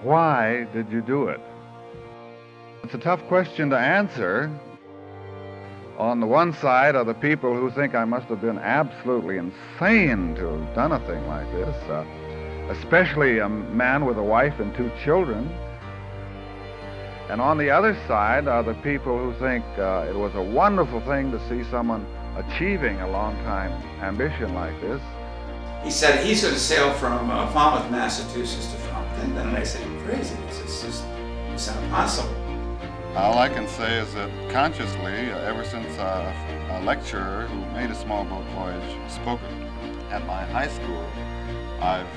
Why did you do it? It's a tough question to answer. On the one side are the people who think I must have been absolutely insane to have done a thing like this, especially a man with a wife and 2 children. And on the other side are the people who think it was a wonderful thing to see someone achieving a long-time ambition like this. He said he's going to sail from Falmouth, Massachusetts to Falmouth. And I said, you're crazy. It's impossible. All I can say is that consciously, ever since a lecturer who made a small boat voyage spoke at my high school, I've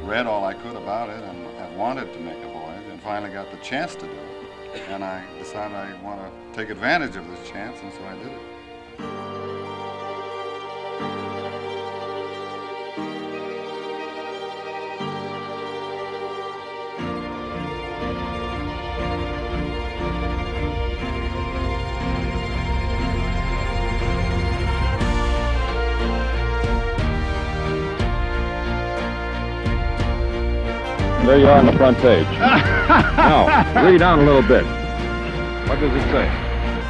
read all I could about it and have wanted to make a voyage and finally got the chance to do it. And I decided I want to take advantage of this chance, and so I did it. There you are on the front page. Now, read on a little bit. What does it say?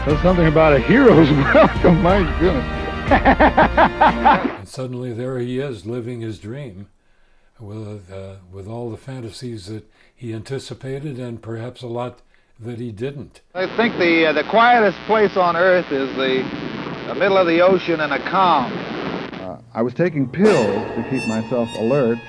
There's something about a hero's welcome, my goodness. And suddenly there he is, living his dream with all the fantasies that he anticipated and perhaps a lot that he didn't. I think the quietest place on earth is the middle of the ocean in a calm. I was taking pills to keep myself alert,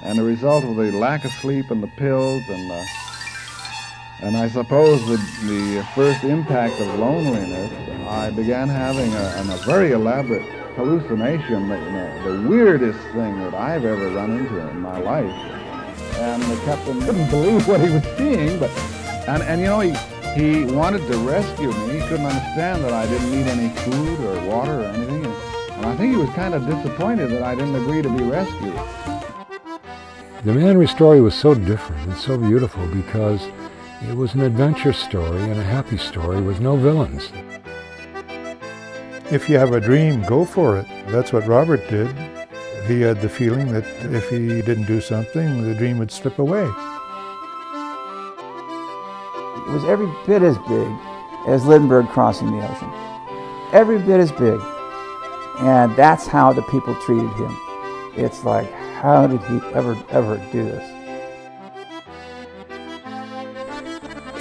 and the result of the lack of sleep and the pills and I suppose the first impact of loneliness, I began having a very elaborate hallucination, the weirdest thing that I've ever run into in my life. And the captain couldn't believe what he was seeing, and you know, he wanted to rescue me. He couldn't understand that I didn't need any food or water or anything, and I think he was kind of disappointed that I didn't agree to be rescued. The Manry story was so different and so beautiful because it was an adventure story and a happy story with no villains. If you have a dream, go for it. That's what Robert did. He had the feeling that if he didn't do something, the dream would slip away. It was every bit as big as Lindbergh crossing the ocean. Every bit as big. And that's how the people treated him. It's like, how did he ever do this?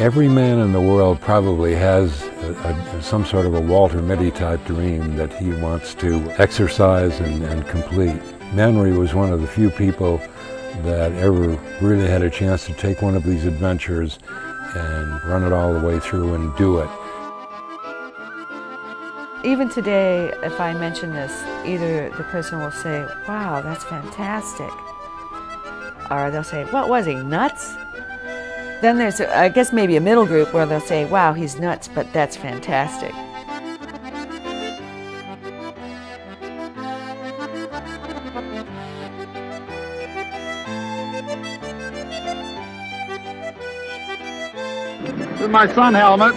Every man in the world probably has some sort of a Walter Mitty type dream that he wants to exercise and complete. Manry was one of the few people that ever really had a chance to take one of these adventures and run it all the way through and do it. Even today, if I mention this, either the person will say, wow, that's fantastic. Or they'll say, what was he, nuts? Then there's, I guess, maybe a middle group where they'll say, wow, he's nuts, but that's fantastic. This is my sun helmet.